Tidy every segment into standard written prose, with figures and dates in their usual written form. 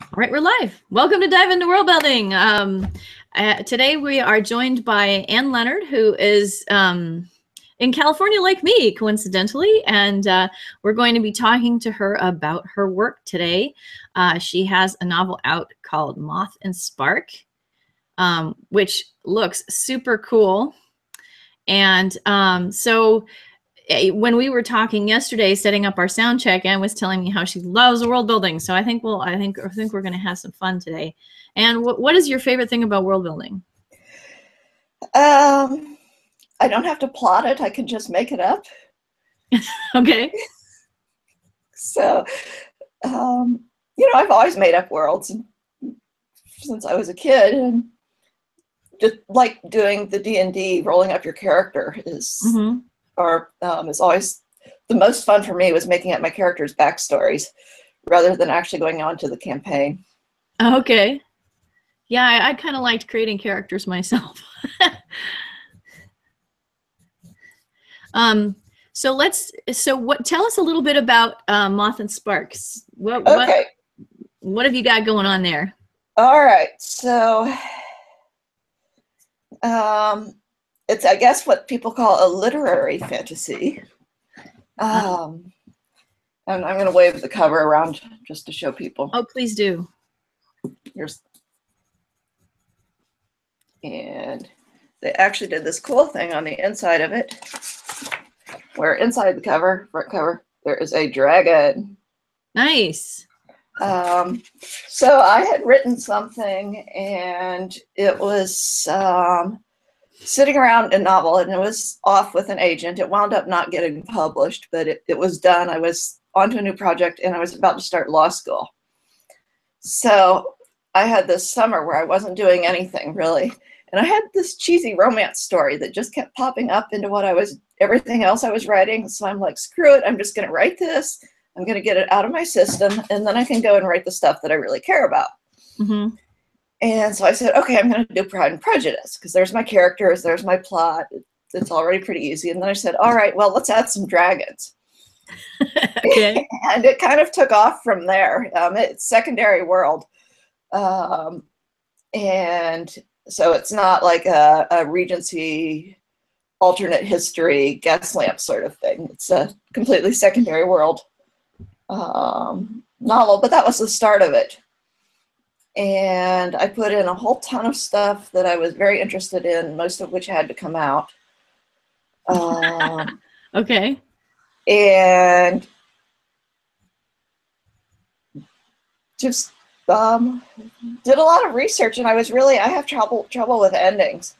All right, we're live. Welcome to Dive into World Building. Today we are joined by Anne Leonard, who is in California like me, coincidentally, and we're going to be talking to her about her work today. She has a novel out called Moth and Spark, which looks super cool. And so when we were talking yesterday, setting up our sound check, Anne was telling me how she loves world building. So I think we're going to have some fun today. And what is your favorite thing about world building? I don't have to plot it. I can just make it up. Okay. So, I've always made up worlds since I was a kid, and just like doing the D&D, rolling up your character is always the most fun for me. Was making up my characters' backstories rather than actually going on to the campaign. Okay. Yeah, I kind of liked creating characters myself. Tell us a little bit about Moth and Sparks. What have you got going on there? All right. So it's, I guess, what people call a literary fantasy. And I'm going to wave the cover around just to show people. Oh, please do. And they actually did this cool thing on the inside of it, where inside the cover, front cover, there is a dragon. Nice. So I had written something, and it was sitting around a novel, and it was off with an agent. It wound up not getting published, but it was done. I was onto a new project, and I was about to start law school. So I had this summer where I wasn't doing anything really. And I had this cheesy romance story that just kept popping up into everything else I was writing. So I'm like, screw it. I'm just going to write this. I'm going to get it out of my system. And then I can go and write the stuff that I really care about. Mm-hmm. And so I said, okay, I'm going to do Pride and Prejudice because there's my characters. There's my plot. It's already pretty easy. And then I said, all right, well, let's add some dragons. Okay. And it kind of took off from there. It's secondary world. And so it's not like a Regency alternate history gas lamp sort of thing. It's a completely secondary world novel, but that was the start of it. And I put in a whole ton of stuff that I was very interested in, most of which had to come out. Okay. And just did a lot of research, and I have trouble with endings,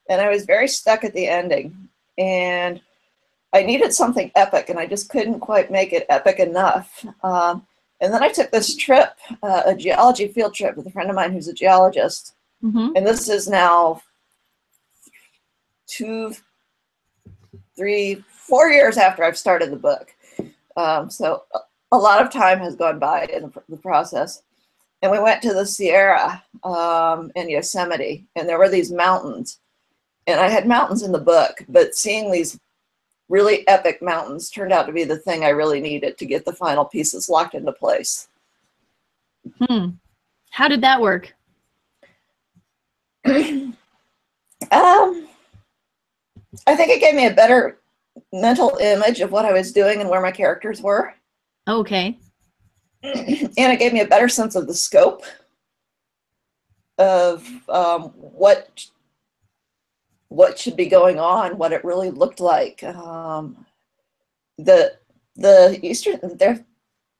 and I was very stuck at the ending, and I needed something epic, and I just couldn't quite make it epic enough. And then I took this trip, a geology field trip with a friend of mine who's a geologist, and this is now 4 years after I've started the book. So a lot of time has gone by in the process. And we went to the Sierra in Yosemite, and there were these mountains. And I had mountains in the book, but seeing these really epic mountains turned out to be the thing I really needed to get the final pieces locked into place. How did that work? I think it gave me a better mental image of what I was doing and where my characters were. Okay. And it gave me a better sense of the scope of what should be going on, what it really looked like. The eastern,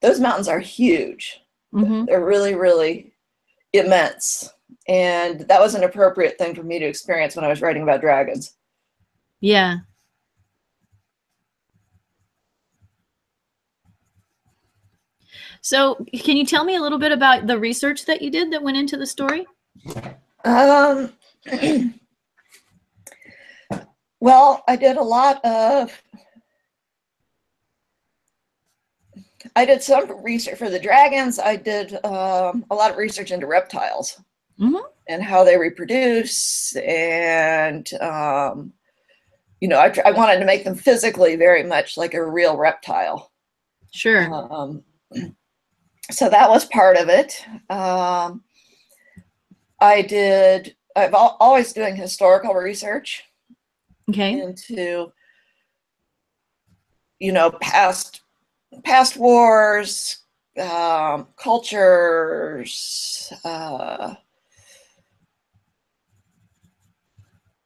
those mountains are huge. They're really, really immense. And that was an appropriate thing for me to experience when I was writing about dragons. Yeah. So can you tell me a little bit about the research that you did that went into the story? Well, I did some research for the dragons. I did a lot of research into reptiles and how they reproduce. And, I wanted to make them physically very much like a real reptile. Sure. So that was part of it. I'm always doing historical research Okay. into, past wars, cultures,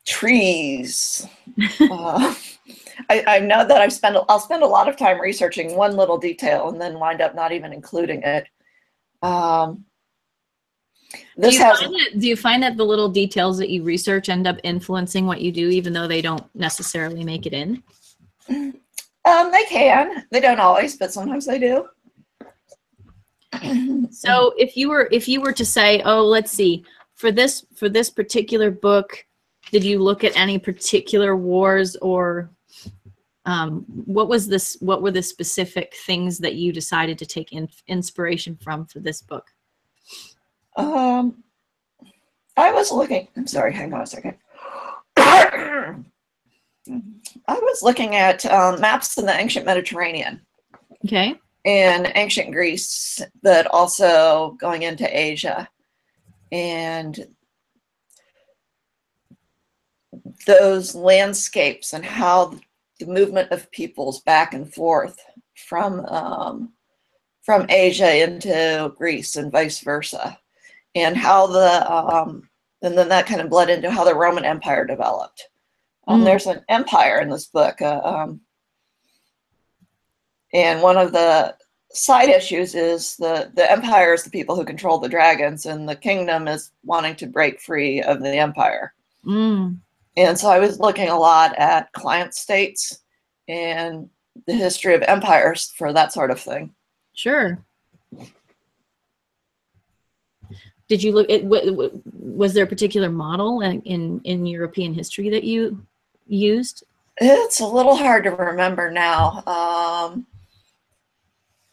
trees. I know that I'll spend a lot of time researching one little detail and then wind up not even including it. Do you find that the little details that you research end up influencing what you do, even though they don't necessarily make it in? They can. They don't always, but sometimes they do. So if you were to say, oh, let's see, for this particular book, did you look at any particular wars, or what were the specific things that you decided to take inspiration from for this book? I was looking, I'm sorry, hang on a second. I was looking at maps in the ancient Mediterranean. Okay. And ancient Greece, but also going into Asia. And those landscapes and how the movement of peoples back and forth from Asia into Greece and vice versa. And how and then that kind of bled into how the Roman Empire developed. There's an empire in this book. And one of the side issues is the empire is the people who control the dragons, and the kingdom is wanting to break free of the empire. And so I was looking a lot at client states and the history of empires for that sort of thing. Sure. Did you look at, was there a particular model in European history that you used? It's a little hard to remember now.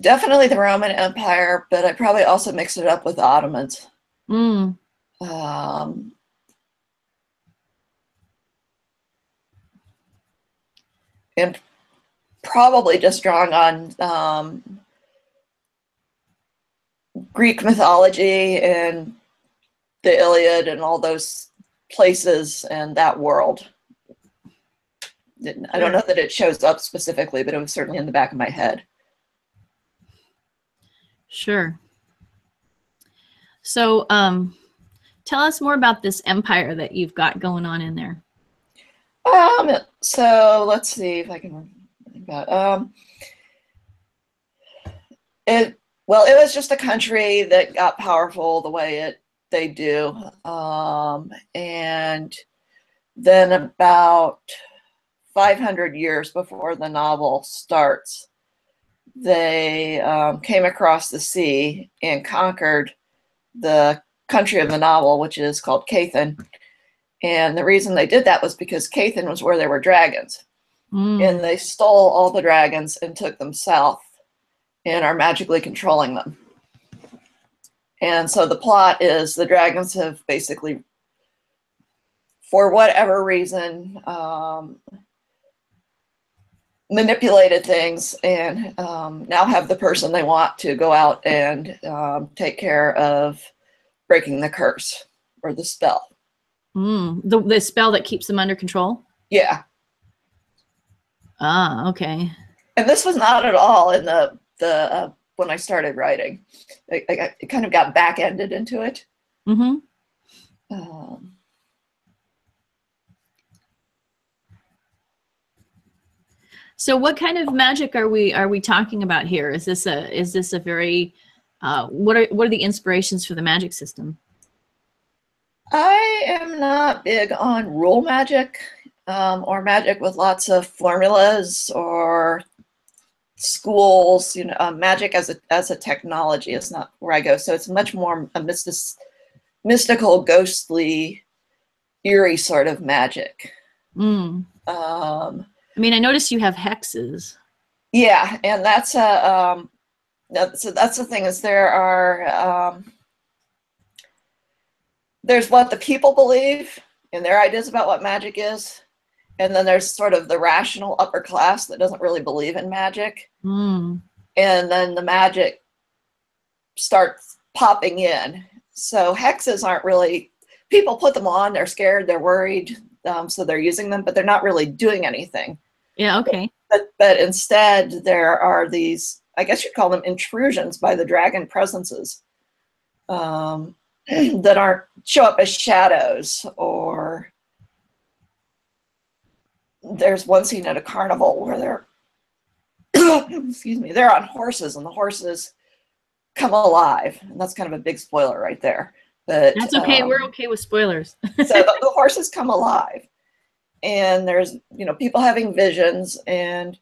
Definitely the Roman Empire, but I probably also mixed it up with the Ottomans. And probably just drawing on Greek mythology and the Iliad and all those places and that world. I don't know that it shows up specifically, but it was certainly in the back of my head. Sure. So tell us more about this empire that you've got going on in there. So let's see if I can think about it. Well, it was just a country that got powerful the way they do. And then about 500 years before the novel starts, they came across the sea and conquered the country of the novel, which is called Cathan. And the reason they did that was because Cathan was where there were dragons. And they stole all the dragons and took them south and are magically controlling them. And so the plot is the dragons have basically, for whatever reason, manipulated things and now have the person they want to go out and take care of breaking the curse or the spell. The spell that keeps them under control? Yeah. Ah, okay. And this was not at all in the when I started writing. It kind of got back-ended into it. So what kind of magic are we talking about here? Is this a very what are the inspirations for the magic system? I am not big on rule magic or magic with lots of formulas or schools. Magic as a technology is not where I go. So it's much more a mystical, ghostly, eerie sort of magic. I mean, I noticed you have hexes. Yeah, and that's so that's the thing is there's what the people believe and their ideas about what magic is, and then there's sort of the rational upper class that doesn't really believe in magic. And then the magic start popping in. So hexes aren't really, people put them on, they're scared, they're worried, so they're using them, but they're not really doing anything. Yeah, okay. But instead, there are these, I guess you'd call them intrusions by the dragon presences that show up as shadows. Or there's one scene at a carnival where they're excuse me, they're on horses, and the horses come alive, and that's kind of a big spoiler right there. But that's okay. We're okay with spoilers. So the horses come alive, and there's, you know, people having visions and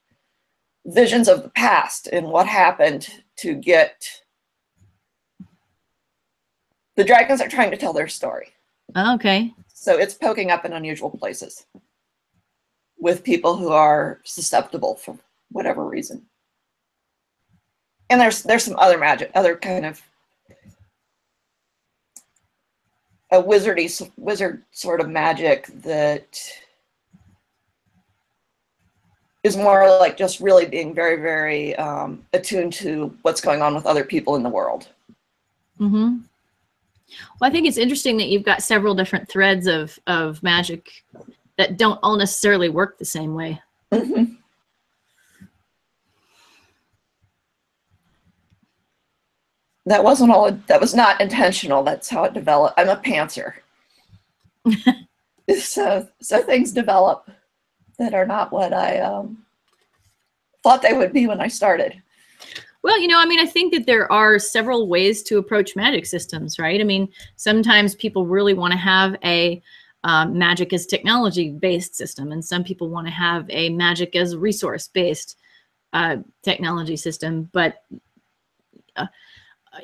visions of the past and what happened to get. The dragons are trying to tell their story. Okay. So it's poking up in unusual places with people who are susceptible for whatever reason. And there's some other magic, other kind of a wizard sort of magic that is more like just really being very, very attuned to what's going on with other people in the world. Mm-hmm. Well, I think it's interesting that you've got several different threads of magic that don't all necessarily work the same way. Mm-hmm. That was not intentional. That's how it developed. I'm a pantser. So things develop that are not what I thought they would be when I started. Well, you know, I mean, I think that there are several ways to approach magic systems, right? I mean, sometimes people really want to have a magic as technology-based system, and some people want to have a magic as resource-based technology system. But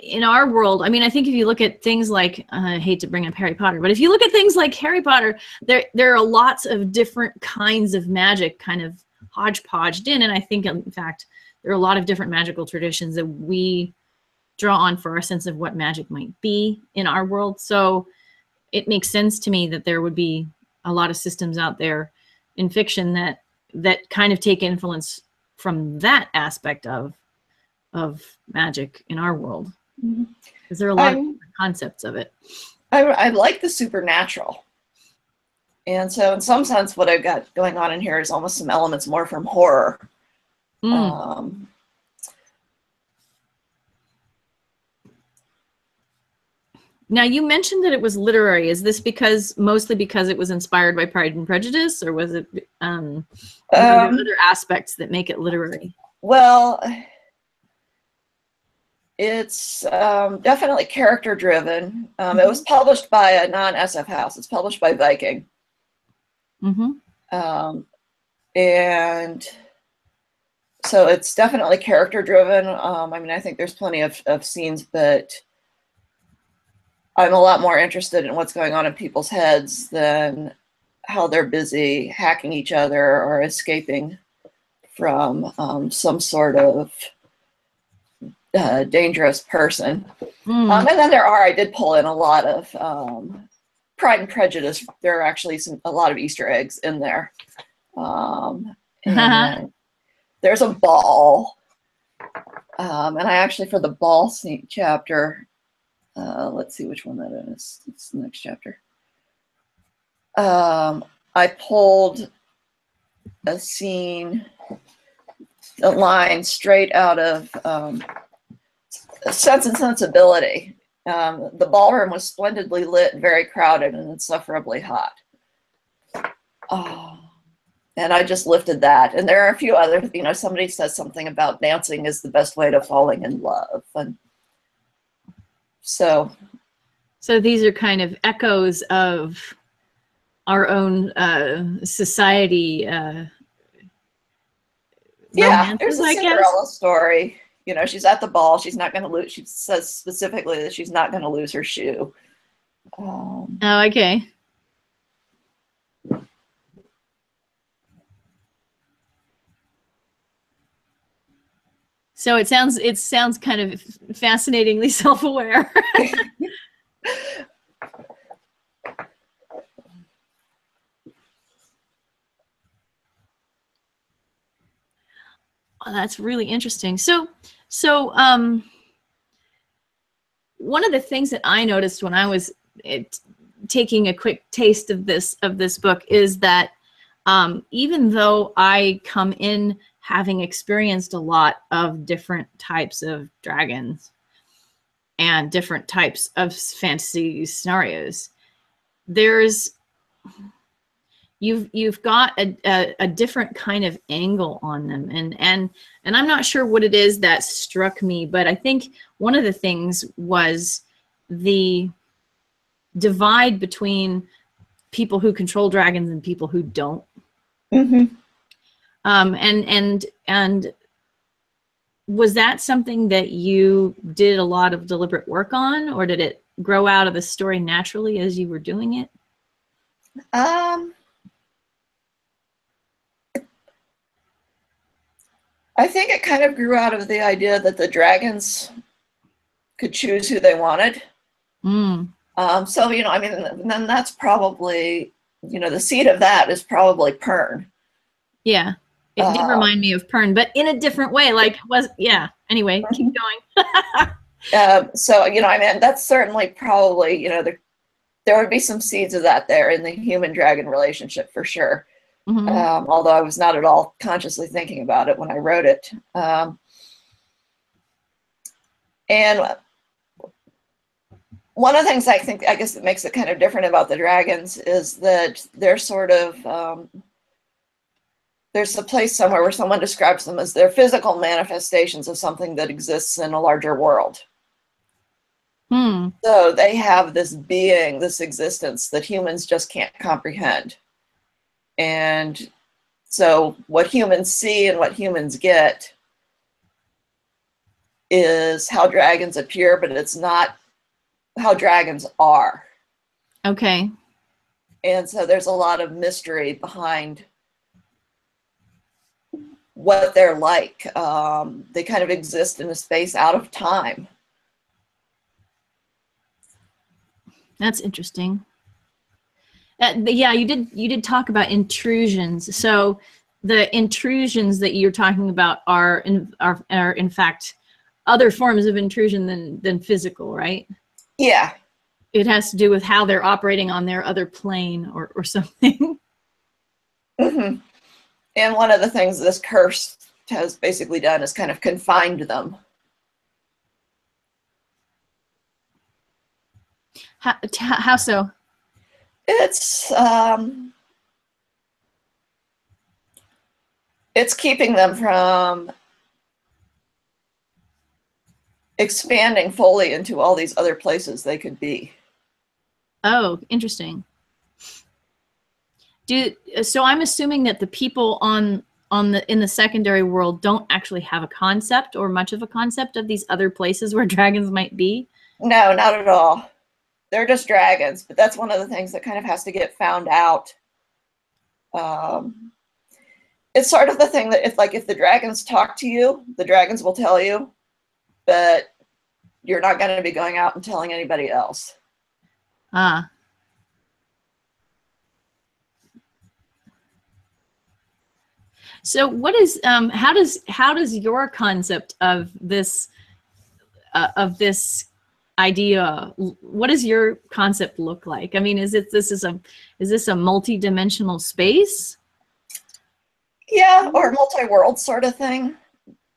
in our world, I mean, I think if you look at things like, I hate to bring up Harry Potter, but if you look at things like Harry Potter, there are lots of different kinds of magic kind of hodgepodged in, and I think, in fact, there are a lot of different magical traditions that we draw on for our sense of what magic might be in our world. So it makes sense to me that there would be a lot of systems out there in fiction that kind of take influence from that aspect of magic in our world. Because there are a lot of different concepts of it. I like the supernatural. And so in some sense, what I've got going on in here is almost some elements more from horror. Now you mentioned that it was literary. Is this mostly because it was inspired by Pride and Prejudice, or was it are there other aspects that make it literary? Well, it's definitely character driven. It was published by a non-SF house. It's published by Viking. And so it's definitely character driven. I mean, I think there's plenty of scenes, but I'm a lot more interested in what's going on in people's heads than how they're busy hacking each other or escaping from some sort of dangerous person. And then I did pull in a lot of Pride and Prejudice. There are actually a lot of Easter eggs in there. And there's a ball. And I actually, for the ball scene chapter, let's see which one that is. It's the next chapter. I pulled a scene, a line straight out of Sense and Sensibility. The ballroom was splendidly lit, very crowded, and insufferably hot. And I just lifted that. And there are a few other, you know, somebody says something about dancing is the best way to falling in love. And so these are kind of echoes of our own society. Yeah, there's a Cinderella story. You know, she's at the ball. She's not going to lose. She says specifically that she's not going to lose her shoe. Oh, okay. So it sounds kind of fascinatingly self-aware. Oh, that's really interesting. So one of the things that I noticed when I was taking a quick taste of this book is that even though I come in having experienced a lot of different types of dragons and different types of fantasy scenarios, you've got a different kind of angle on them, and I'm not sure what it is that struck me, but I think one of the things was the divide between people who control dragons and people who don't. Mm-hmm. And was that something that you did a lot of deliberate work on, or did it grow out of the story naturally as you were doing it? I think it kind of grew out of the idea that the dragons could choose who they wanted. Mm. So, you know, I mean, then that's probably, you know, the seed of that is probably Pern. Yeah, it did remind me of Pern, but in a different way. Like, yeah. Anyway, keep going. So, you know, I mean, that's certainly probably, you know, there would be some seeds of that there in the human-dragon relationship for sure. Mm-hmm. Although I was not at all consciously thinking about it when I wrote it. And one of the things I guess that makes it kind of different about the dragons is that they're sort of, there's a place somewhere where someone describes them as their physical manifestations of something that exists in a larger world. Hmm. So they have this being, this existence that humans just can't comprehend. And so what humans see and what humans get is how dragons appear, but it's not how dragons are. Okay. And so there's a lot of mystery behind what they're like. They kind of exist in a space out of time. That's interesting. Yeah, you did talk about intrusions. So the intrusions that you're talking about are in fact other forms of intrusion than physical, right? Yeah. It has to do with how they're operating on their other plane or something. Mm-hmm. And one of the things this curse has basically done is kind of confined them. How so? It's keeping them from expanding fully into all these other places they could be. Oh, interesting. So I'm assuming that the people in the secondary world don't actually have a concept or much of a concept of these other places where dragons might be? No, not at all. They're just dragons, but that's one of the things that kind of has to get found out. It's sort of the thing that if the dragons talk to you, the dragons will tell you, but you're not going to be going out and telling anybody else. Ah. So what is how does your concept of this idea, what does your concept look like? I mean, is this a multi-dimensional space? Yeah, or multi-world sort of thing.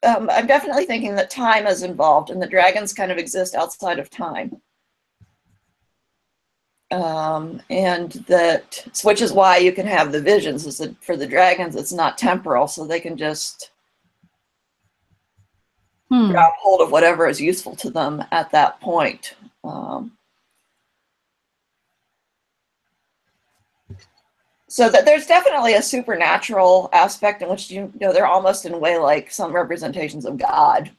I'm definitely thinking that time is involved and the dragons kind of exist outside of time. And which is why you can have the visions, is that for the dragons, it's not temporal, so they can just grab hold of whatever is useful to them at that point. So that there's definitely a supernatural aspect in which, you know, they're almost in a way like some representations of God.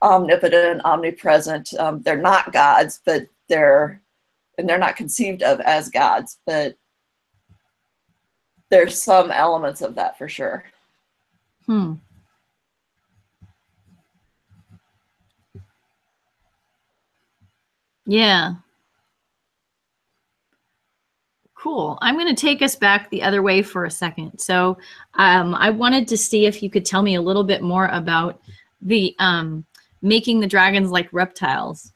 Omnipotent, omnipresent. They're not gods, but they're not conceived of as gods, but there's some elements of that for sure. Yeah. Cool. I'm going to take us back the other way for a second. So I wanted to see if you could tell me a little bit more about the making the dragons like reptiles?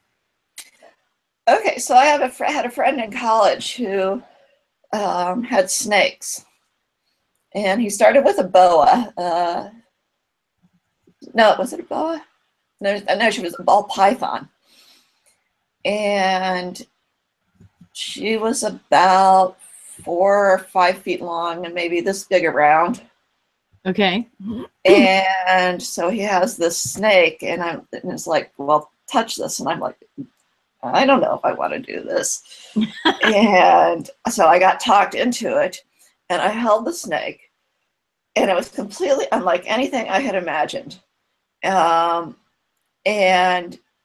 Okay, so I had a friend in college who had snakes, and he started with a boa. No, was it a boa? No, she was a ball python, and she was about 4 or 5 feet long and maybe this big around. Okay. And so he has this snake, and it's like, well, touch this, and I'm like, I don't know if I want to do this. And so I got talked into it, and I held the snake, and it was completely unlike anything I had imagined. And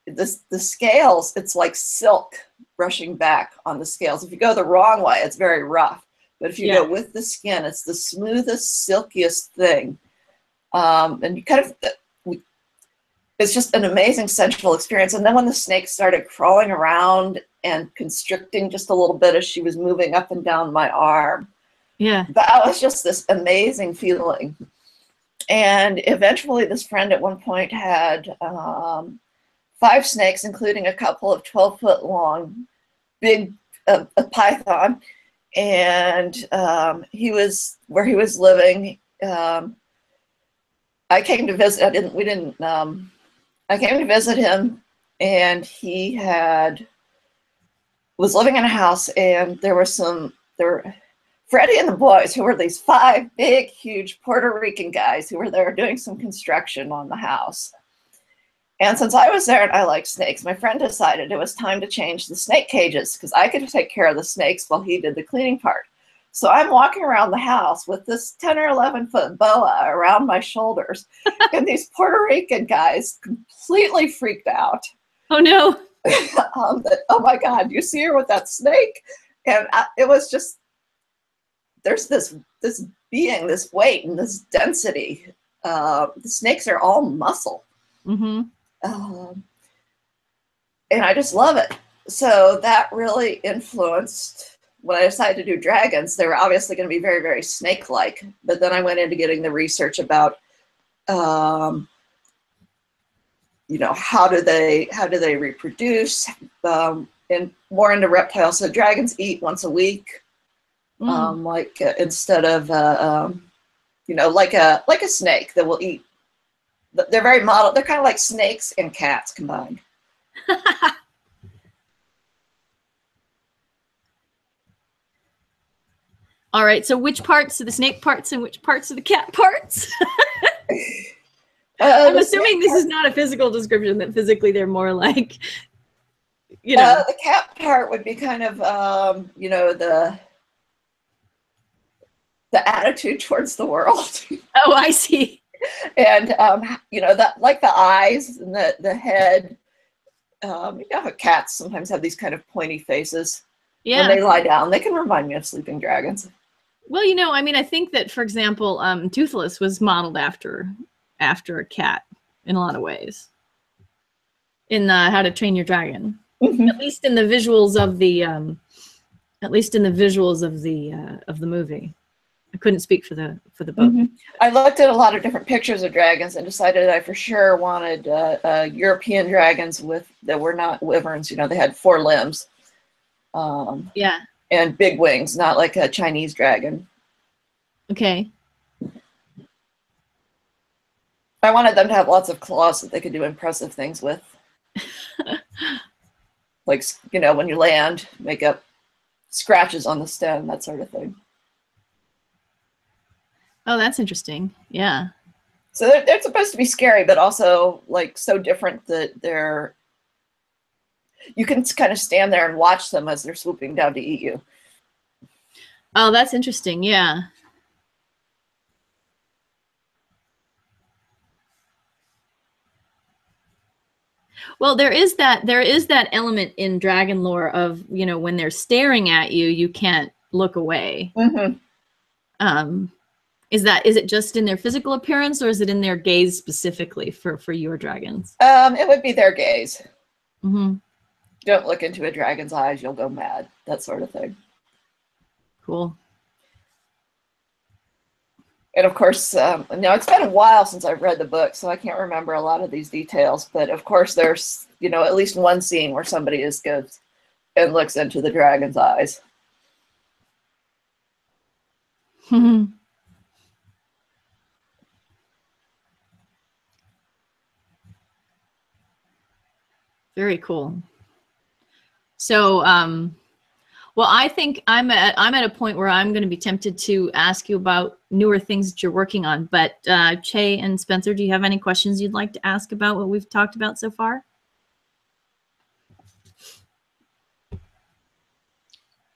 the scales, it's like silk brushing back on the scales. If you go the wrong way, it's very rough. But if you go with the skin, it's the smoothest, silkiest thing. And you kind of, it's just an amazing sensual experience. And then when the snake started crawling around and constricting just a little bit as she was moving up and down my arm, that was just this amazing feeling. And eventually this friend at one point had 5 snakes, including a couple of 12-foot long, big python. And he was where he was living. I came to visit. I came to visit him, and he was living in a house, and there were Freddie and the boys, who were these 5 big, huge Puerto Rican guys who were there doing some construction on the house. And since I was there and I liked snakes, my friend decided it was time to change the snake cages because I could take care of the snakes while he did the cleaning part. So I'm walking around the house with this 10 or 11-foot boa around my shoulders, and these Puerto Rican guys completely freaked out. Oh no! Oh my God! You see her with that snake? And it was just, there's this being, this weight, and this density. The snakes are all muscle. Mm-hmm. And I just love it. So that really influenced when I decided to do dragons. They were obviously going to be very, very snake-like. But then I went into getting the research about, how do they reproduce, and more into reptiles. So dragons eat once a week, instead of like a snake that will eat. They're very modeled. They're kind of like snakes and cats combined. All right. So which parts are the snake parts and which parts are the cat parts? I'm assuming this is not a physical description, that physically they're more like, the cat part would be kind of, the attitude towards the world. Oh, I see. And that, like the eyes and the head. Cats sometimes have these kind of pointy faces. When they lie down, they can remind me of sleeping dragons. Well, I think that, for example, Toothless was modeled after a cat in a lot of ways. In How to Train Your Dragon, at least in the visuals of the movie. I couldn't speak for the book. I looked at a lot of different pictures of dragons and decided I for sure wanted European dragons that were not wyverns. They had 4 limbs. And big wings, not like a Chinese dragon. Okay. I wanted them to have lots of claws that they could do impressive things with. Like, when you land, make up scratches on the stem, that sort of thing. Oh, that's interesting. Yeah. So they're supposed to be scary, but also like so different that you can kind of stand there and watch them as they're swooping down to eat you. Oh, that's interesting. Yeah. Well, there is that element in dragon lore of, when they're staring at you, you can't look away. Is it just in their physical appearance, or is it in their gaze specifically for your dragons? It would be their gaze. Mm-hmm. Don't look into a dragon's eyes, you'll go mad. That sort of thing. Cool. And of course, now it's been a while since I've read the book, so I can't remember a lot of these details. But of course, there's, you know, at least one scene where somebody goes and looks into the dragon's eyes. Very cool. So, well, I think I'm at a point where I'm going to be tempted to ask you about newer things that you're working on. But Che and Spencer, do you have any questions you'd like to ask about what we've talked about so far?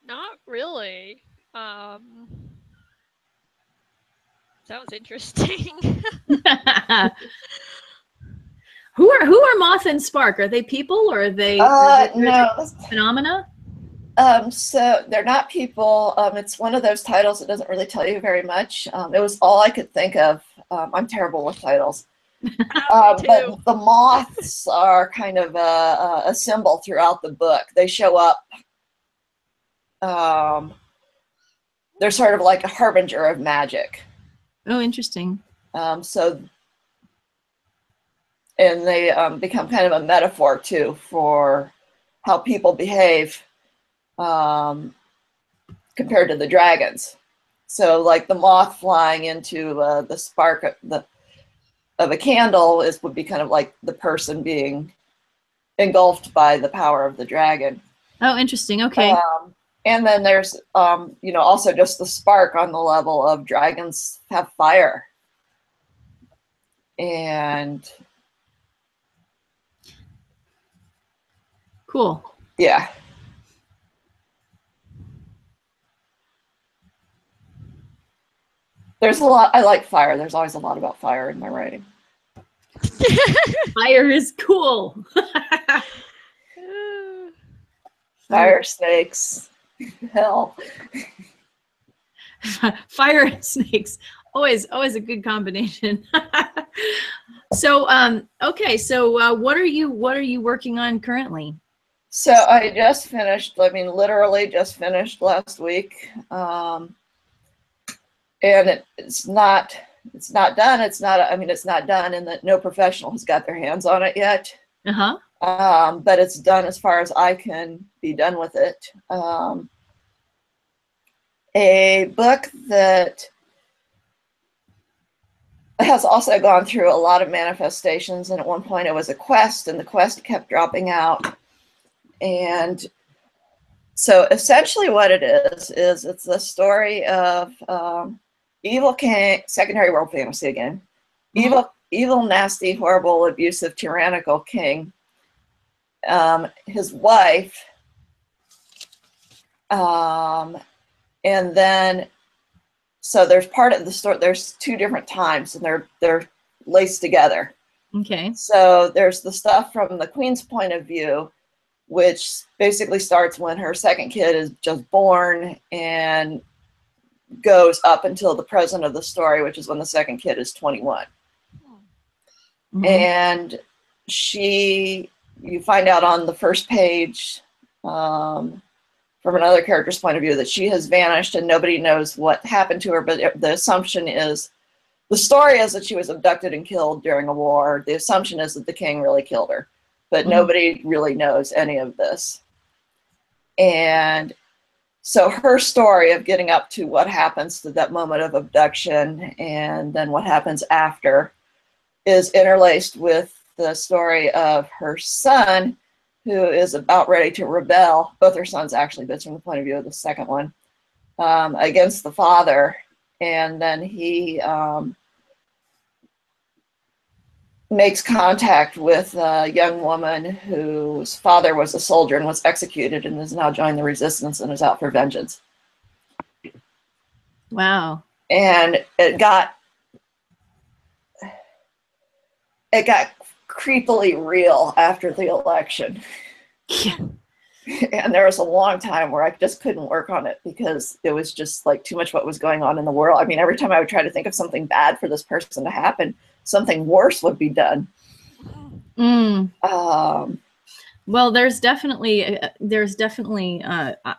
Not really. Sounds interesting. Who are Moth and Spark? Are they people, or are they no phenomena? So they're not people. It's one of those titles that doesn't really tell you very much. It was all I could think of. I'm terrible with titles. But the moths are kind of a symbol throughout the book. They show up. They're sort of like a harbinger of magic. Oh, interesting. And they become kind of a metaphor too for how people behave compared to the dragons. So like the moth flying into the spark of a candle would be kind of like the person being engulfed by the power of the dragon. Oh, interesting. Okay. And then there's, you know, also just the spark on the level of dragons have fire. And cool. Yeah. There's a lot. I like fire. There's always a lot about fire in my writing. Fire is cool. Fire, snakes, hell. Fire and snakes. Always a good combination. So, okay. So, what are you working on currently? So I just finished. I mean, literally just finished last week. And it's not done. It's not. I mean, it's not done, and that no professional has got their hands on it yet. But it's done as far as I can be done with it. A book that has also gone through a lot of manifestations, and at one point it was a quest, and the quest kept dropping out. And so essentially what it is it's the story of evil king, secondary world fantasy again, evil, nasty, horrible, abusive, tyrannical king, his wife, and then so there's part of the story, there's two different times, and they're laced together. Okay. So there's the stuff from the queen's point of view, which basically starts when her second kid is just born and goes up until the present of the story, which is when the second kid is 21. And you find out on the first page from another character's point of view that she has vanished and nobody knows what happened to her, but the assumption is, the story is that she was abducted and killed during a war. The assumption is that the king really killed her, but nobody really knows any of this. And so her story of getting up to what happens to that moment of abduction and then what happens after is interlaced with the story of her son, who is about ready to rebel. Both her sons actually, but from the point of view of the second one, against the father. And then he makes contact with a young woman whose father was a soldier and was executed and has now joined the resistance and is out for vengeance. Wow. And it got creepily real after the election. Yeah. And there was a long time where I just couldn't work on it because it was just like too much what was going on in the world. I mean, every time I would try to think of something bad for this person to happen, something worse would be done. Well, there's definitely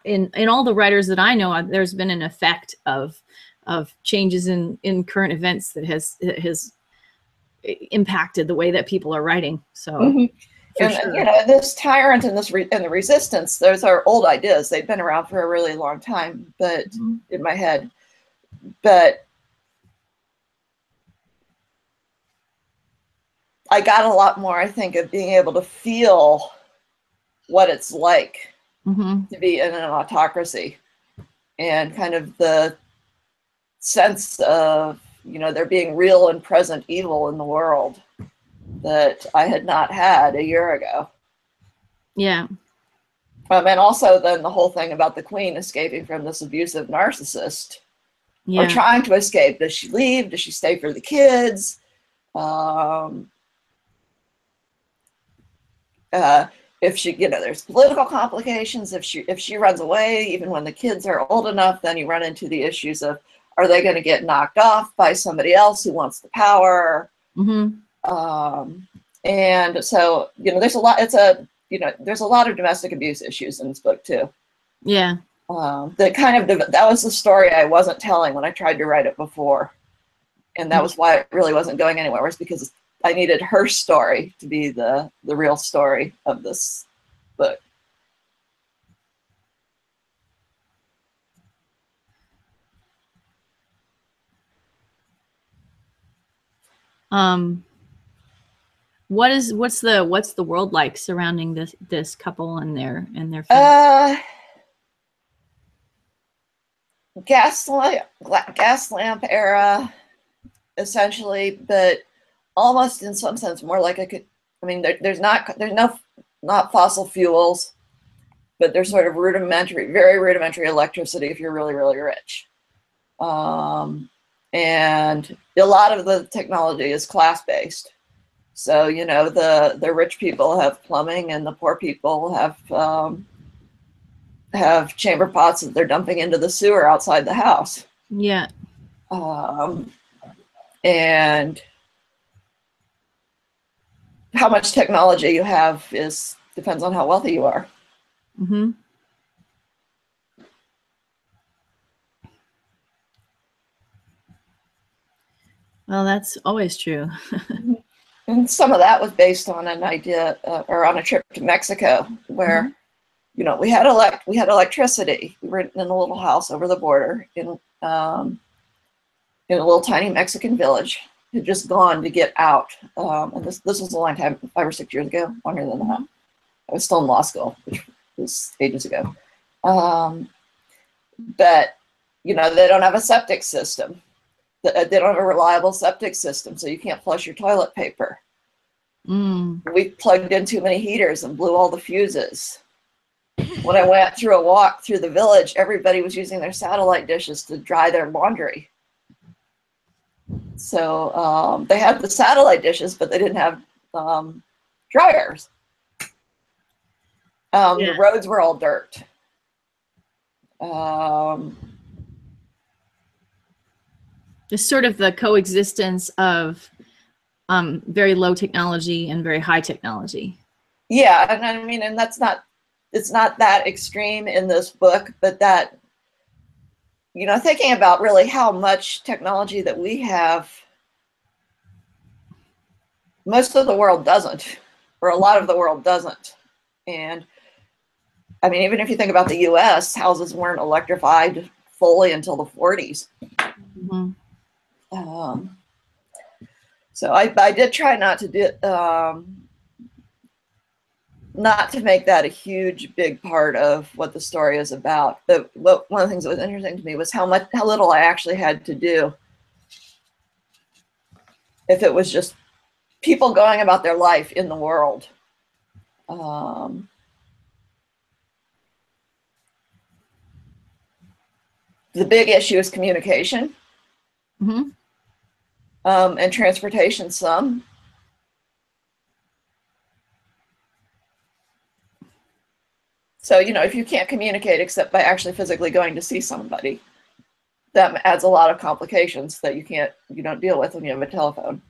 in all the writers that I know, there's been an effect of of changes in current events that has impacted the way that people are writing. So, and sure. you know, this tyrant and and the resistance, those are old ideas. They've been around for a really long time, but in my head, but I got a lot more, I think, of being able to feel what it's like to be in an autocracy, and kind of the sense of, you know, there being real and present evil in the world that I had not had a year ago. Yeah. And also then the whole thing about the queen escaping from this abusive narcissist, or trying to escape. Does she leave? Does she stay for the kids? If she, you know, there's political complications. If she runs away, even when the kids are old enough, then you run into the issues of, are they going to get knocked off by somebody else who wants the power? And so, you know, there's a lot. There's a lot of domestic abuse issues in this book too. Yeah. That was the story I wasn't telling when I tried to write it before, and that was why it really wasn't going anywhere. Was because I needed her story to be the real story of this book. What's the world like surrounding this couple and their family? Gas lamp era, essentially, but almost in some sense more like there's not fossil fuels, but there's sort of very rudimentary electricity if you're really, really rich. And a lot of the technology is class-based. So, you know, the rich people have plumbing and the poor people have chamber pots that they're dumping into the sewer outside the house. Yeah. And how much technology you have depends on how wealthy you are. Well, that's always true. And some of that was based on an idea or on a trip to Mexico where, you know, we had electricity. We were in a little house over the border in a little tiny Mexican village. Had just gone to get out. And this was a long time, 5 or 6 years ago, longer than that. I was still in law school, which was ages ago. But, you know, they don't have a septic system. They don't have a reliable septic system, so you can't flush your toilet paper. We plugged in too many heaters and blew all the fuses. When I went through a walk through the village, everybody was using their satellite dishes to dry their laundry. So they had the satellite dishes, but they didn't have dryers. The roads were all dirt. It's sort of the coexistence of very low technology and very high technology. Yeah, and I mean, and it's not that extreme in this book, but that, you know, thinking about really how much technology that we have, most of the world doesn't, or a lot of the world doesn't. And I mean, even if you think about the US, houses weren't electrified fully until the 40s. So I did try not to not to make that a huge, big part of what the story is about. But one of the things that was interesting to me was how little I actually had to do. If it was just people going about their life in the world. The big issue is communication. And transportation some. So, you know, if you can't communicate except by actually physically going to see somebody, that adds a lot of complications that you don't deal with when you have a telephone.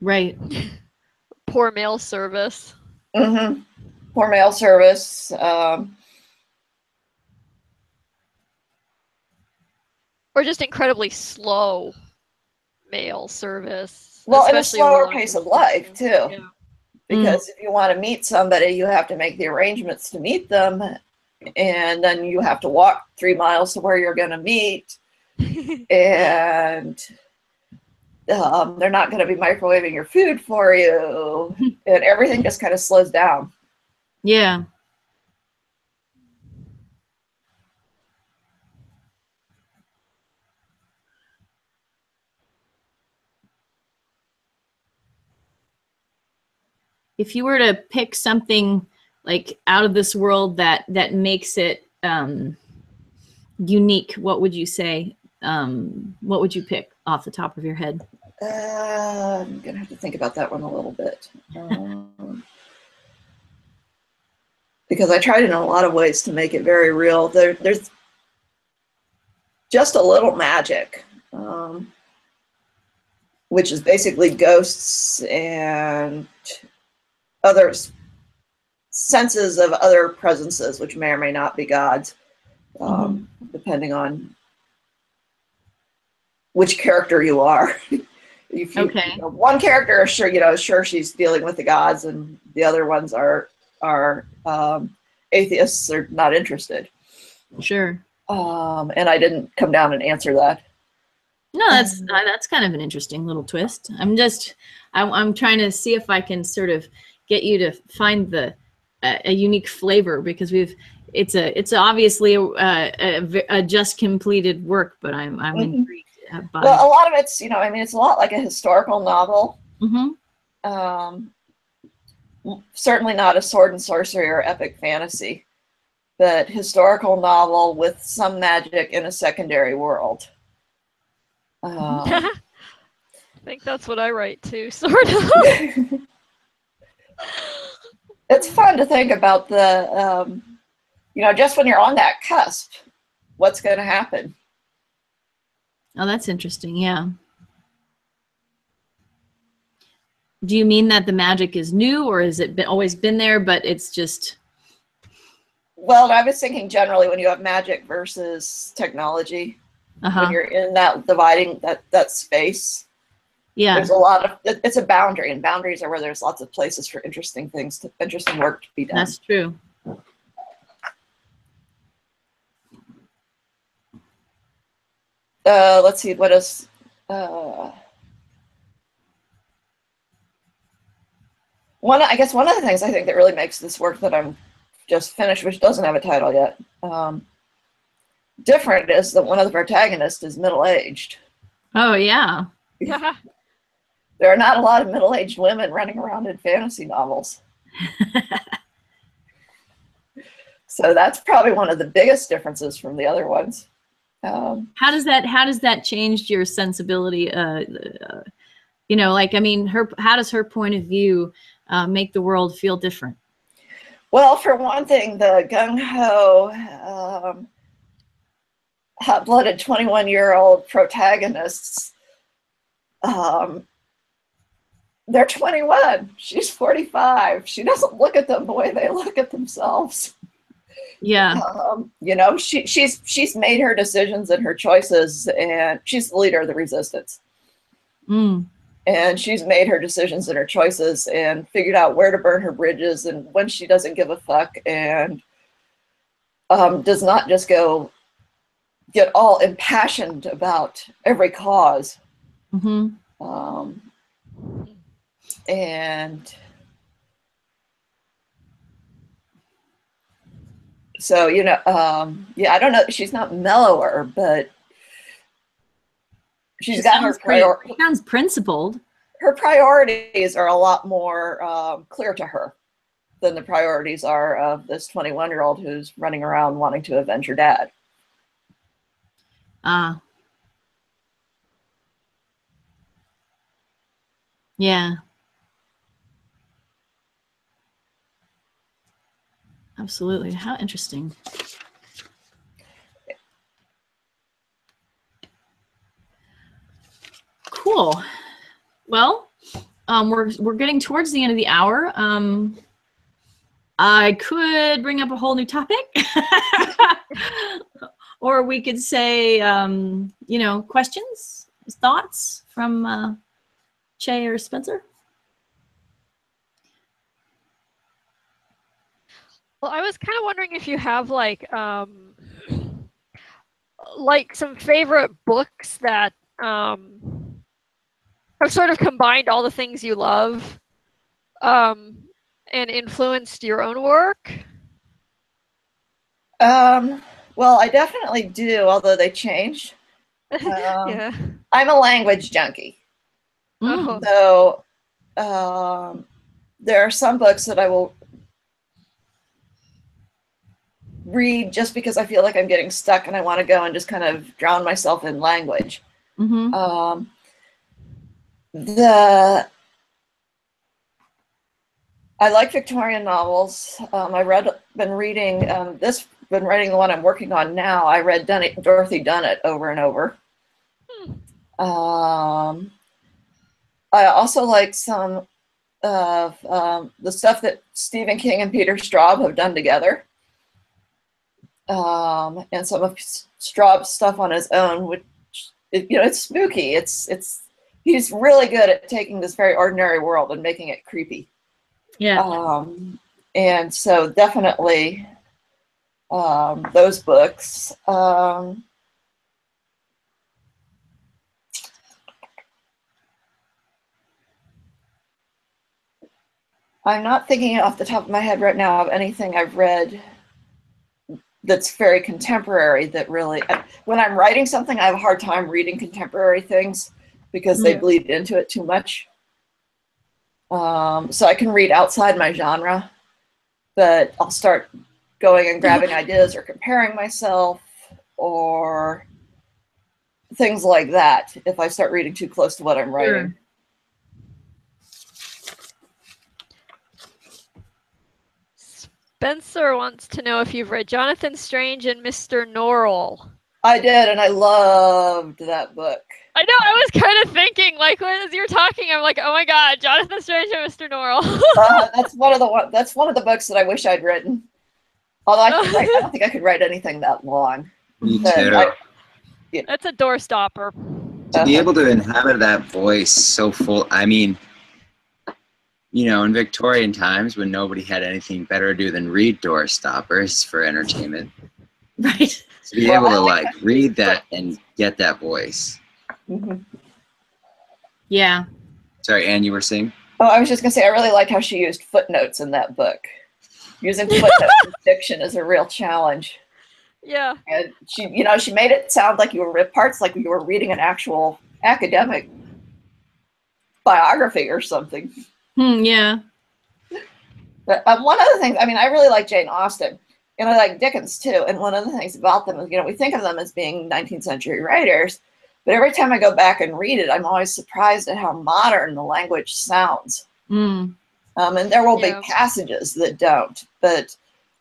Right. Poor mail service. Poor mail service. Or or just incredibly slow mail service. Well, and a especially over slower long pace of distances. life too. Yeah. Because if you want to meet somebody, you have to make the arrangements to meet them, and then you have to walk 3 miles to where you're going to meet, and they're not going to be microwaving your food for you, and everything just kind of slows down. Yeah. If you were to pick something like out of this world that makes it unique, what would you say? What would you pick off the top of your head? I'm going to have to think about that one a little bit. Because I tried in a lot of ways to make it very real. There's just a little magic, which is basically ghosts and other senses of other presences, which may or may not be gods, depending on which character you are. If you, Okay. you know, one character is sure she's dealing with the gods, and the other ones are atheists. They're not interested. Sure. And I didn't come down and answer that. No, that's kind of an interesting little twist. I'm trying to see if I can sort of get you to find a unique flavor, because it's obviously a just completed work, but I'm intrigued by. Well, a lot of it's it's a lot like a historical novel. Certainly not a sword and sorcery or epic fantasy, but historical novel with some magic in a secondary world. I think that's what I write too, sort of. It's fun to think about the, just when you're on that cusp, what's going to happen. Oh, that's interesting. Yeah. Do you mean that the magic is new, or has it always been there, but it's just... Well, I was thinking generally when you have magic versus technology, when you're in that dividing that space, there's a lot of, it's a boundary, and boundaries are where there's lots of places for interesting work to be done. That's true. Let's see, what is, I guess one of the things I think that really makes this work that I'm just finished, which doesn't have a title yet, different, is that one of the protagonists is middle-aged. Oh, yeah. There are not a lot of middle-aged women running around in fantasy novels. So that's probably one of the biggest differences from the other ones. How does that change your sensibility? How does her point of view make the world feel different? Well, for one thing, the gung-ho, hot-blooded 21-year-old protagonists, they're 21. She's 45. She doesn't look at them the way they look at themselves. Yeah. She's made her decisions and her choices, and she's the leader of the resistance. And she's made her decisions and her choices and figured out where to burn her bridges and when she doesn't give a fuck, and does not just get all impassioned about every cause. And so, I don't know, she's not mellower, but she's got her priorities. Sounds principled. Her priorities are a lot more clear to her than the priorities are of this 21-year-old who's running around wanting to avenge her dad. Yeah. Absolutely. How interesting. Cool. Well, we're getting towards the end of the hour. I could bring up a whole new topic, or we could say, you know, questions, thoughts from Che or Spencer. Well, I was kind of wondering if you have like some favorite books that have sort of combined all the things you love and influenced your own work. Well, I definitely do, although they change. Yeah. I'm a language junkie. Mm. So there are some books that I will read just because I feel like I'm getting stuck and I want to go and just kind of drown myself in language. Mm-hmm. I like Victorian novels. Been writing the one I'm working on now. I read Dorothy Dunnett over and over. I also like some of the stuff that Stephen King and Peter Straub have done together. And some of Straub's stuff on his own, which, it's spooky. He's really good at taking this very ordinary world and making it creepy. Yeah. And so definitely those books. I'm not thinking off the top of my head right now of anything I've read that's very contemporary that really, when I'm writing something, I have a hard time reading contemporary things because they bleed into it too much. So I can read outside my genre, but I'll start going and grabbing ideas or comparing myself or things like that if I start reading too close to what I'm writing. Spencer wants to know if you've read Jonathan Strange and Mr. Norrell. I did, and I loved that book. I know, I was kind of thinking, like, as you were talking, I'm like, oh my God, Jonathan Strange and Mr. Norrell. That's one of the books that I wish I'd written. Although I don't think I could write anything that long. Me too. That's a doorstopper. To be able to inhabit that voice so full, I mean, in Victorian times when nobody had anything better to do than read doorstoppers for entertainment. Right. To be able to read that and get that voice. Mm-hmm. Yeah. Sorry, Anne, you were saying? Oh, I was just going to say, I really liked how she used footnotes in that book. Using footnotes in fiction is a real challenge. Yeah. And she made it sound like you were parts like you were reading an actual academic biography or something. Yeah. But one of the things, I really like Jane Austen, and I like Dickens too. And one of the things about them is, we think of them as being 19th century writers, but every time I go back and read it, I'm always surprised at how modern the language sounds. And there will be passages that don't,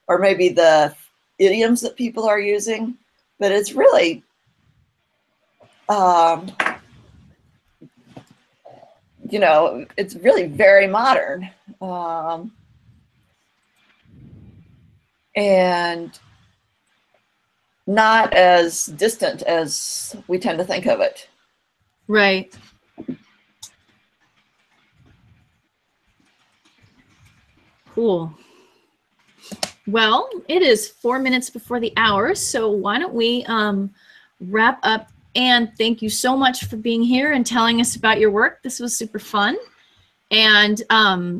or maybe the idioms that people are using, but it's really, it's really very modern. And not as distant as we tend to think of it. Right. Cool. Well, it is 4 minutes before the hour, so why don't we wrap up. And thank you so much for being here and telling us about your work. This was super fun. And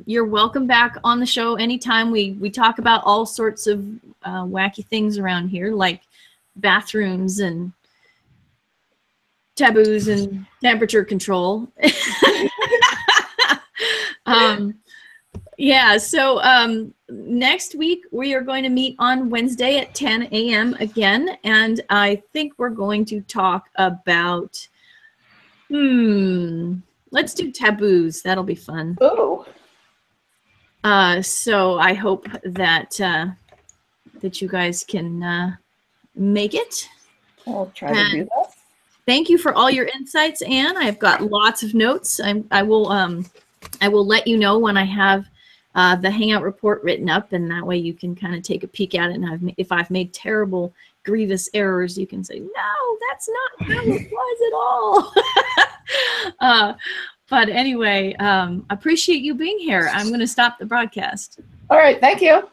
you're welcome back on the show anytime. We talk about all sorts of wacky things around here, like bathrooms and taboos and temperature control. Yeah, so next week we are going to meet on Wednesday at 10 a.m. again, and I think we're going to talk about, let's do taboos. That'll be fun. Oh. So I hope that that you guys can make it. I'll try to do that. Thank you for all your insights, Anne. I've got lots of notes. I will let you know when I have the Hangout report written up, and that way you can kind of take a peek at it. And if I've made terrible grievous errors, you can say, no, that's not how it was at all. But anyway, appreciate you being here. I'm going to stop the broadcast. All right. Thank you.